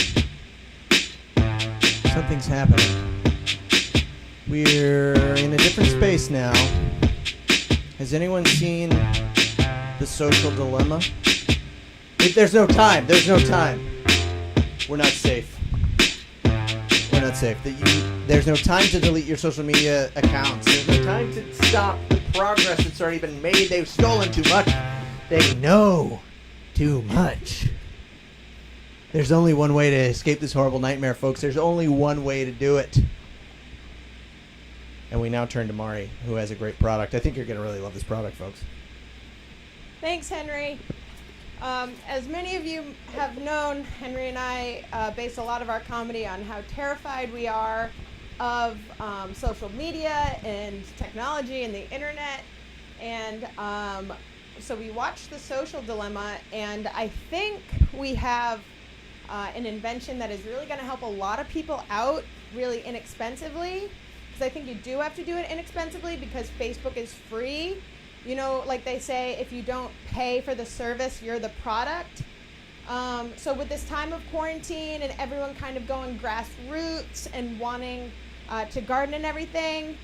Something's happening. We're in a different space now. Has anyone seen The Social Dilemma? There's no time. There's no time. We're not safe. We're not safe. There's no time to delete your social media accounts. There's no time to stop the progress that's already been made. They've stolen too much. They know too much. There's only one way to escape this horrible nightmare, folks. There's only one way to do it. And we now turn to Mari, who has a great product. I think you're going to really love this product, folks. Thanks, Henry. As many of you have known, Henry and I base a lot of our comedy on how terrified we are of social media and technology and the internet. And so we watched The Social Dilemma, and I think we have an invention that is really going to help a lot of people out really inexpensively. Because I think you do have to do it inexpensively because Facebook is free. You know, like they say, if you don't pay for the service, you're the product. So with this time of quarantine and everyone kind of going grassroots and wanting to garden and everything,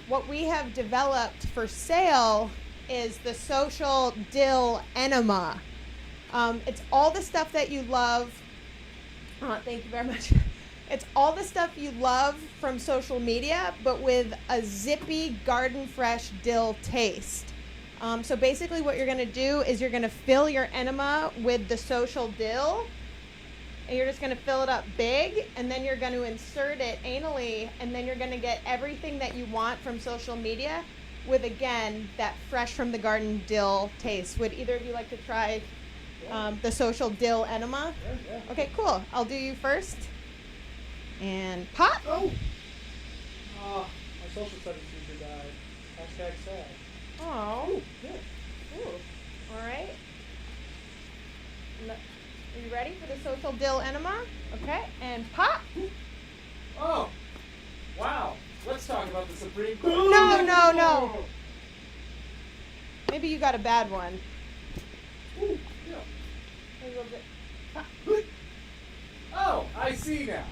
what we have developed for sale is the Social Dill Enema. It's all the stuff that you love. Thank you very much. It's all the stuff you love from social media, but with a zippy, garden fresh dill taste. So basically what you're going to do is you're going to fill your enema with the social dill, and you're just going to fill it up big, and then you're going to insert it anally, and then you're going to get everything that you want from social media with, again, that fresh from the garden dill taste. Would either of you like to try the social dill enema? Yeah. Okay, cool. I'll do you first. And pop. Oh, my social studies teacher died. Hashtag sad. Oh. Yeah. Ooh. All right. Are you ready for the social dill enema? Okay. And pop. Oh, wow. Let's talk about the Supreme Court. No. Maybe you got a bad one. Ooh, yeah. A little bit. Oh, I see now.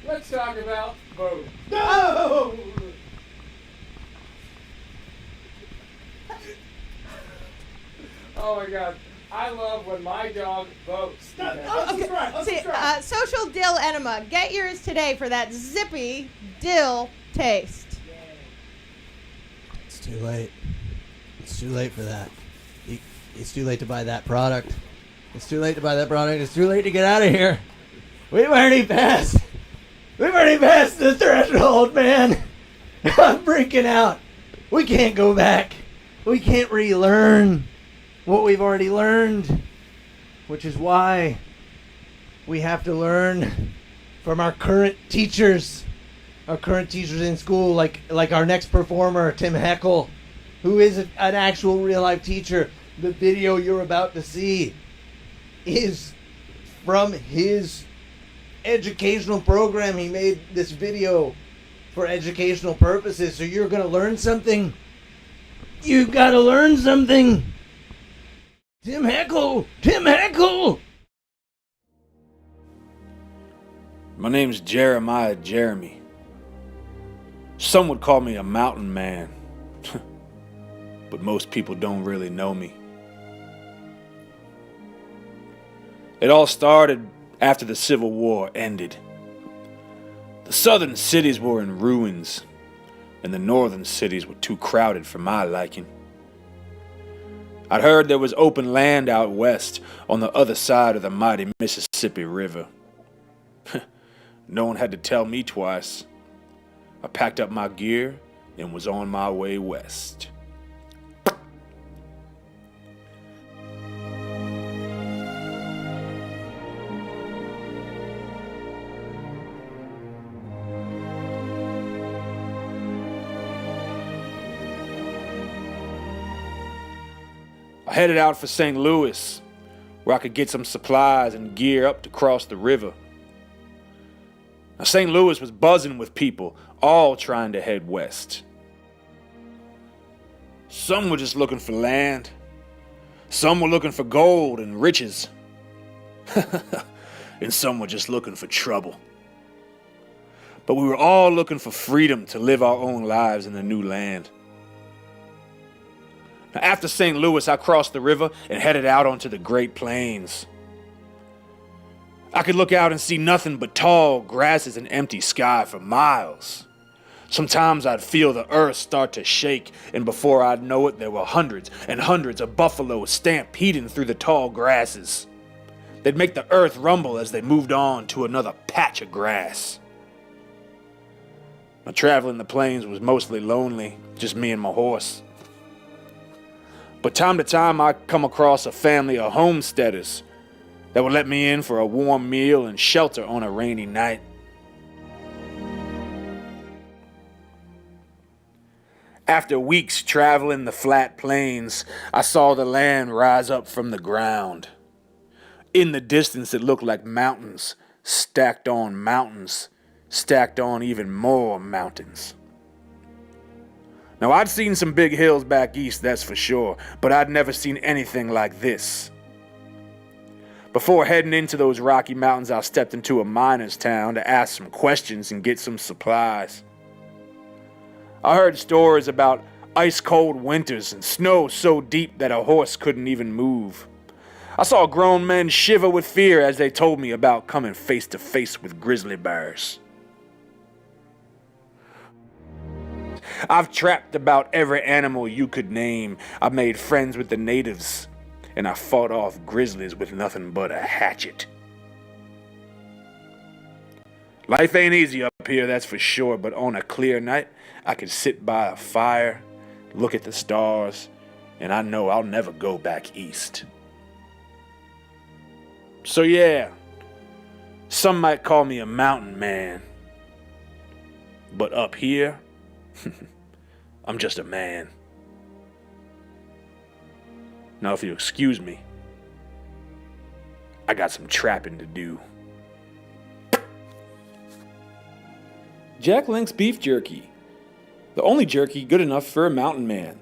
Let's talk about voting. No! Oh my god. I love when my dog votes. See, Social Dill Enema. Get yours today for that zippy dill taste. It's too late. It's too late for that. It's too late to buy that product. It's too late to buy that product. It's too late to get out of here. We've already passed. We've already passed the threshold, man. I'm freaking out. We can't go back. We can't relearn what we've already learned, which is why we have to learn from our current teachers. Our current teachers in school, like our next performer, Tim Hoeckel, who is an actual real-life teacher. The video you're about to see is from his educational program. He made this video for educational purposes, so you're going to learn something. You've got to learn something. Tim Hoeckel! Tim Hoeckel! My name's Jeremiah Jeremy. Some would call me a mountain man, but most people don't really know me. It all started after the Civil War ended. The southern cities were in ruins, and the northern cities were too crowded for my liking. I'd heard there was open land out west on the other side of the mighty Mississippi River. No one had to tell me twice. I packed up my gear and was on my way west. I headed out for St. Louis, where I could get some supplies and gear up to cross the river. Now, St. Louis was buzzing with people, all trying to head west. Some were just looking for land. Some were looking for gold and riches. And some were just looking for trouble. But we were all looking for freedom to live our own lives in the new land. Now, after St. Louis, I crossed the river and headed out onto the Great Plains. I could look out and see nothing but tall grasses and empty sky for miles. Sometimes I'd feel the earth start to shake, and before I'd know it, there were hundreds and hundreds of buffaloes stampeding through the tall grasses. They'd make the earth rumble as they moved on to another patch of grass. My travel in the plains was mostly lonely, just me and my horse. But time to time, I'd come across a family of homesteaders that would let me in for a warm meal and shelter on a rainy night. After weeks traveling the flat plains, I saw the land rise up from the ground. In the distance, it looked like mountains, stacked on mountains, stacked on even more mountains. Now, I'd seen some big hills back east, that's for sure, but I'd never seen anything like this. Before heading into those Rocky Mountains, I stepped into a miner's town to ask some questions and get some supplies. I heard stories about ice-cold winters and snow so deep that a horse couldn't even move. I saw grown men shiver with fear as they told me about coming face to face with grizzly bears. I've trapped about every animal you could name. I've made friends with the natives, and I fought off grizzlies with nothing but a hatchet. Life ain't easy up here, that's for sure, but on a clear night, I could sit by a fire, look at the stars, and I know I'll never go back east. So yeah, some might call me a mountain man, but up here, I'm just a man. Now, if you excuse me, I got some trapping to do. Jack Link's beef jerky. The only jerky good enough for a mountain man.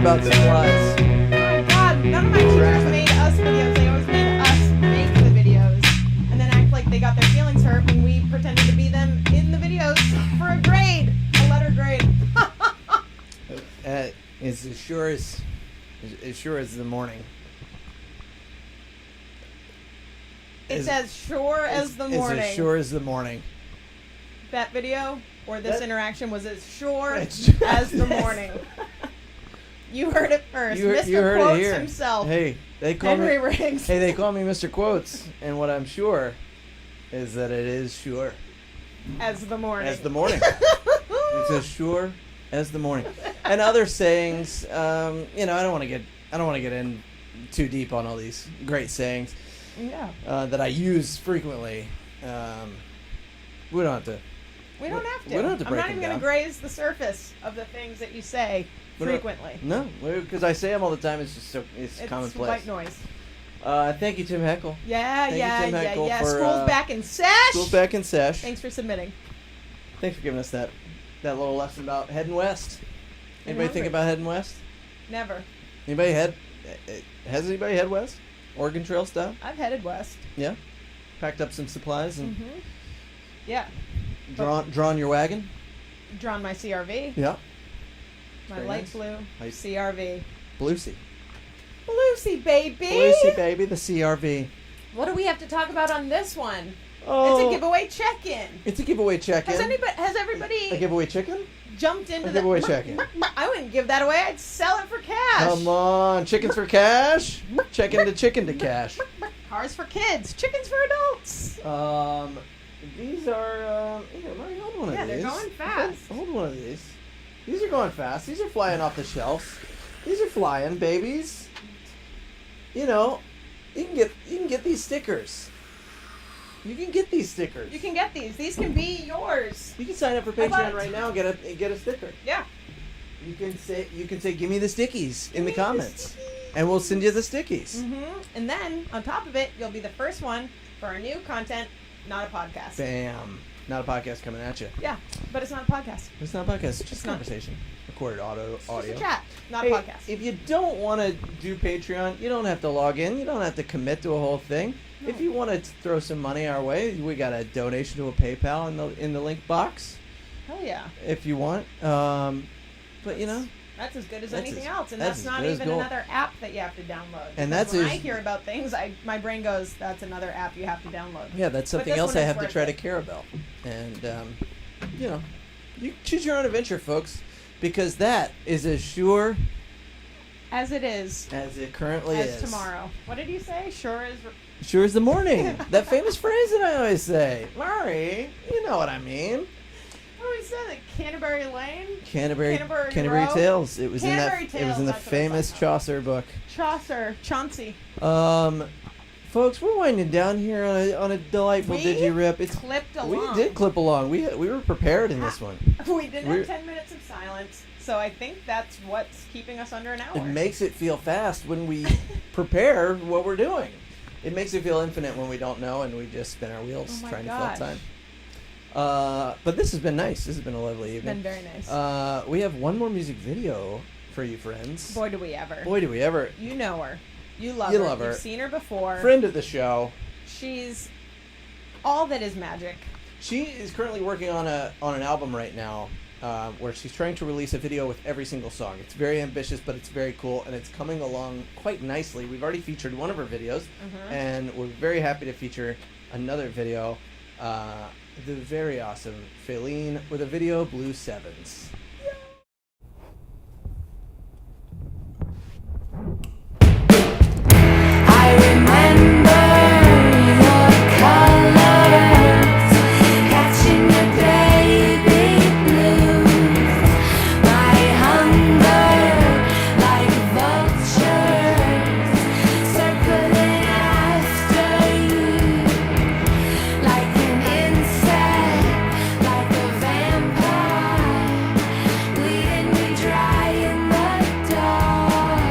about supplies. Oh my god, none of my teachers made us videos. They always made us make the videos. And then act like they got their feelings hurt when we pretended to be them in the videos for a grade. A letter grade. It's as sure as the morning. It's as sure as the morning. It's as sure as the morning. That video or this interaction was as sure It's- as the morning. You heard it first. You Mr. heard Quotes it here. himself. Hey, they call Henry me. Riggs. Hey, they call me Mr. Quotes, and what I'm sure is that it is sure As the morning. as the morning. It's as sure as the morning. And other sayings. I don't want to get in too deep on all these great sayings. Yeah. That I use frequently. We don't have to. We don't have to. We don't have to I'm break not even them going to down. graze the surface of the things that you say frequently. No, because I say them all the time. It's just it's It's commonplace. white noise. Thank you, Tim Hoeckel. Yeah, Thank you, Tim Hoeckel, for, School's back in sesh. School's back in sesh. Thanks for submitting. Thanks for giving us that little lesson about heading west. I'm Anybody think hungry. about heading west? Never. Anybody has anybody head west? Oregon Trail style? I've headed west. Yeah. Packed up some supplies and Yeah. drawn your wagon. Drawn my CRV. Yeah. My Very light nice. blue Nice. CRV. Bluesy. Bluesy, baby. Bluesy, baby, the CRV. What do we have to talk about on this one? Oh. It's a giveaway check-in. It's a giveaway check-in. Has everybody A giveaway chicken? jumped into A the giveaway check-in. I wouldn't give that away. I'd sell it for cash. Come on, chickens for cash. Chicken to cash. Cars for kids. Chickens for adults. These are. Here, Murray, hold one of Yeah, these. they're going fast. Hold one of these. These are going fast. These are flying off the shelves. These are flying, babies. You can get these stickers. You can get these stickers. You can get these. These can be yours. You can sign up for I bought Patreon it. right now and get a sticker. Yeah. You can say give me the stickies in the comments, and we'll send you the stickies. And then on top of it, you'll be the first one for our new content, not a podcast. Bam! Not a podcast coming at you. Yeah, but it's not a podcast. It's not a podcast. It's just It's a not. conversation, recorded audio. It's just a chat, not Hey, a podcast. If you don't want to do Patreon, you don't have to log in. You don't have to commit to a whole thing. No. If you want to throw some money our way, we got a donation to a PayPal in the link box. Hell yeah. If you want, but That's as good as That's anything as- else, and that's that's as not good as even gold. another app that you have to download. And Because that's when as- I hear about things, my brain goes, "That's another app you have to download." yeah, that's But something this else one I is have to worth try it. to care about. And you choose your own adventure, folks, because that is as sure As it is. as it currently As is. tomorrow. What did you say? Sure as. Sure as the morning. That famous phrase that I always say. Murray, you know what I mean. What did we say? Like Canterbury Lane? Canterbury Row? Tales. It was Canterbury in that. It was in Tales, the that's what I'm famous talking Chaucer book. Chauncey. Folks, we're winding down here on a delightful We DigiRip. It's clipped we along. did clip along. We were prepared in this one. We didn't We're- have 10 minutes of silence, so I think that's what's keeping us under an hour. It makes it feel fast when we prepare what we're doing. It makes it feel infinite when we don't know and we just spin our wheels Oh my trying gosh. to fill time. But this has been nice. This has been a lovely It's evening. been very nice. We have one more music video for you, friends. Boy, do we ever. Boy, do we ever. You know her. You love You her. love her. You've seen her before. Friend of the show. She's all that is magic. She is currently working on an album right now, where she's trying to release a video with every single song. It's very ambitious, but it's very cool, and it's coming along quite nicely. We've already featured one of her videos, and we're very happy to feature another video. The very awesome Faline with a video, Blue Sevens. I remember your colors, catching your baby blues. My hunger, like vultures, circling after you, like an insect, like a vampire, bleeding me dry in the dark.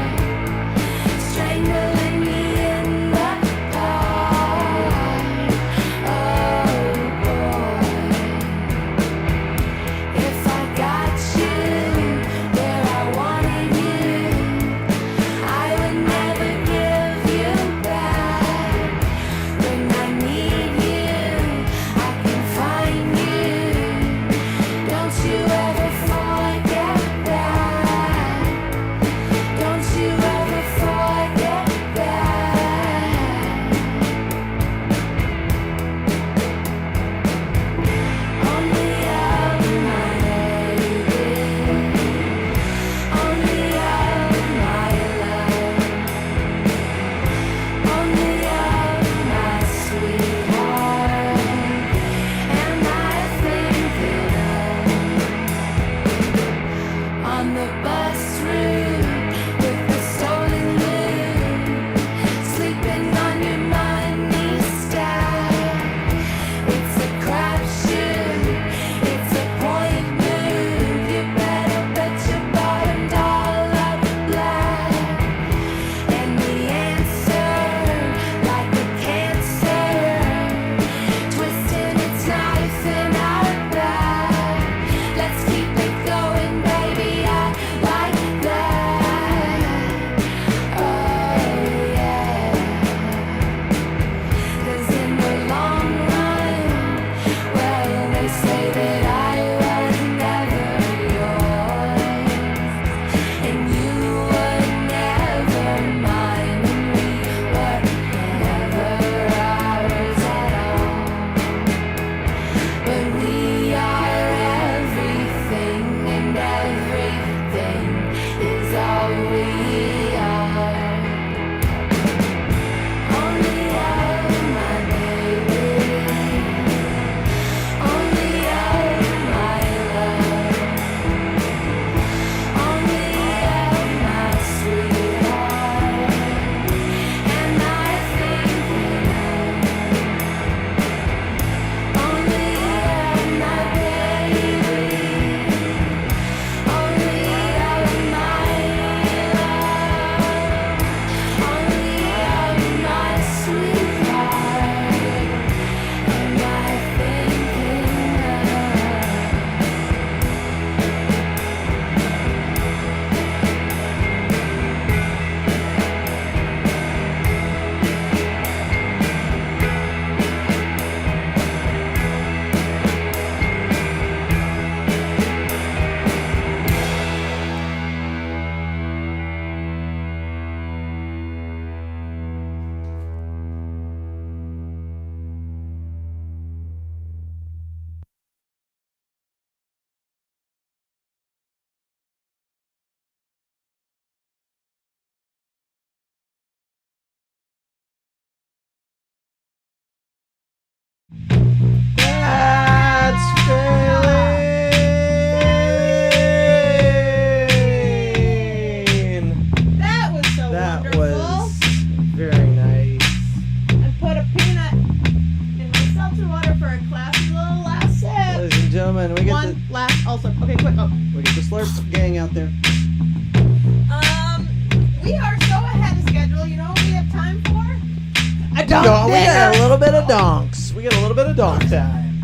We got a little bit of donks. We got a little bit of donk time.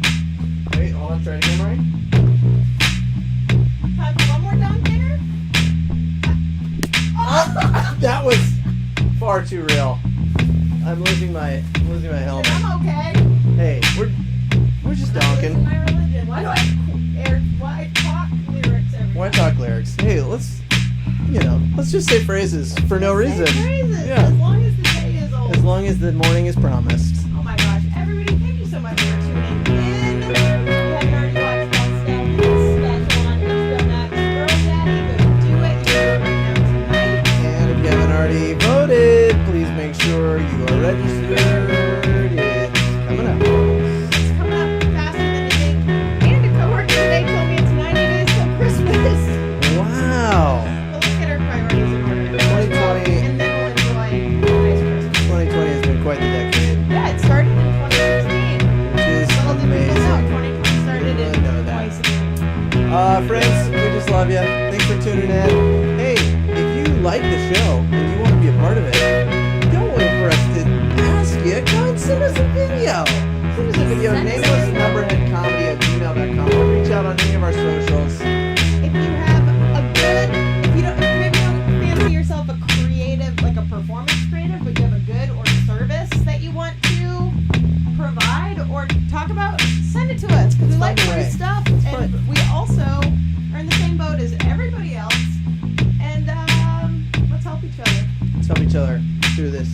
Wait, hold on. Try it again, Marie. Time for one more donk dinner? That was far too real. I'm losing my helmet. I'm okay. Hey, we're just donking. My religion. Why do I talk lyrics every Why talk lyrics? Hey, let's just say phrases for no reason. phrases. Yeah. As long as the day is old. As long as the morning is promised. Oh my gosh. Everybody, thank you so much for tuning in. If you haven't already watched that special on HBO Max, Girl Daddy, go do it. You can do it right now tonight. And if you haven't already voted, please make sure you are registered. It's coming up. It's coming up faster than you think. And a coworker today told me it's 90 days till Christmas. Wow. But let's get our priorities in order. 2020. And then we'll enjoy a nice Christmas. 2020 has been quite the decade. Yeah, it started in 2016. Which is Little did people know amazing. 2020 started in 2016. Friends, we just love you. Thanks for tuning in. Hey, if you like the show and you want to be a part of it, don't wait for us to ask you. Go and send us a video. Send us a video. Nameless Numberhead Comedy at gmail.com. Or reach out on any of our socials. If you have a good, if you maybe don't fancy yourself a creative, like a performance creative, but you have a good or service that you want to provide or talk about, send it to us because we like free stuff, and we also are in the same boat as everybody else. And let's help each other. Let's help each other through this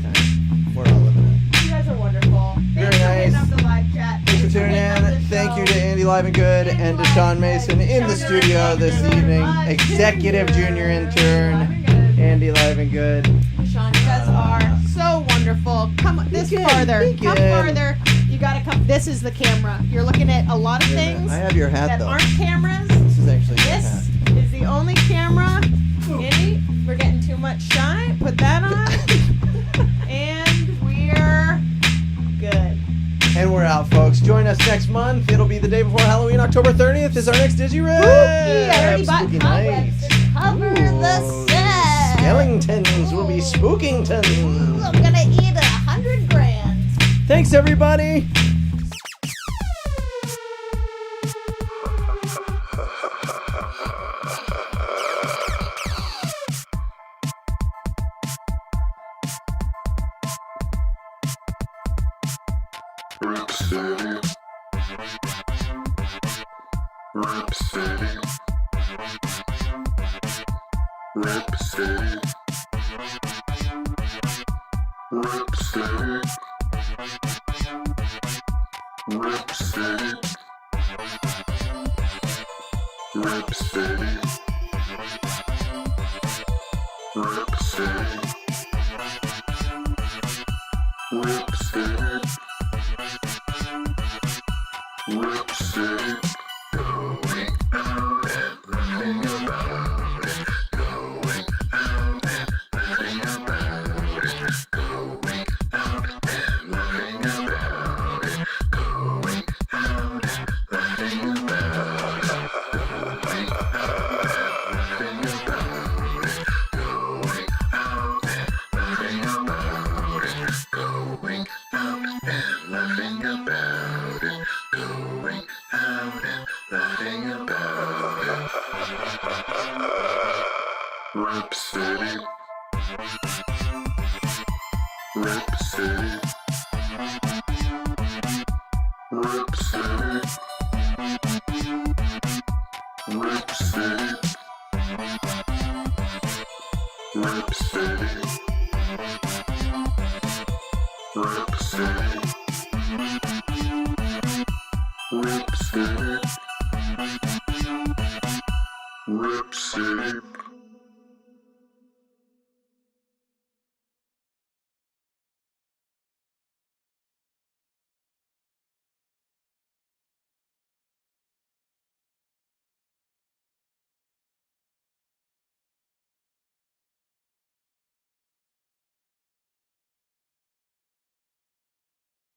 time we're all living in. You guys are wonderful. Very Thanks for nice. hitting up the live chat. Thanks for tuning in. Thank you to Andy Livengood and Deshaun Mason in the studio this evening. Executive Junior Intern Andy Livengood. Sean, you guys are so wonderful. Come this farther. Come farther. You gotta come. This is the camera. You're looking at a lot of things. I have your hat that though. aren't cameras. This is actually your hat. This is the only camera. Andy, we're getting too much shine. Put that on. And we're good. And we're out, folks. Join us next month. It'll be the day before Halloween. October 30th is our next DigiRip. I already bought Spooky cobwebs night. to cover the set. Skellingtons will be spookingtons. I'm gonna eat 100 grand. Thanks, everybody. Rip City. Rip City. Rip City. Rip City. Rip City. Rip City. Rip City. Rip City. Rip City. Going out and nothing about it. Going out and nothing about it. Going out and nothing about it. Going out and nothing about it. Going out and nothing about it. Going out and nothing about it. Going out and nothing about it. Going out and nothing about it. Rip City. Rip City. Rip City. Rip City. Rip City. Rip City. Rip City. Rip City.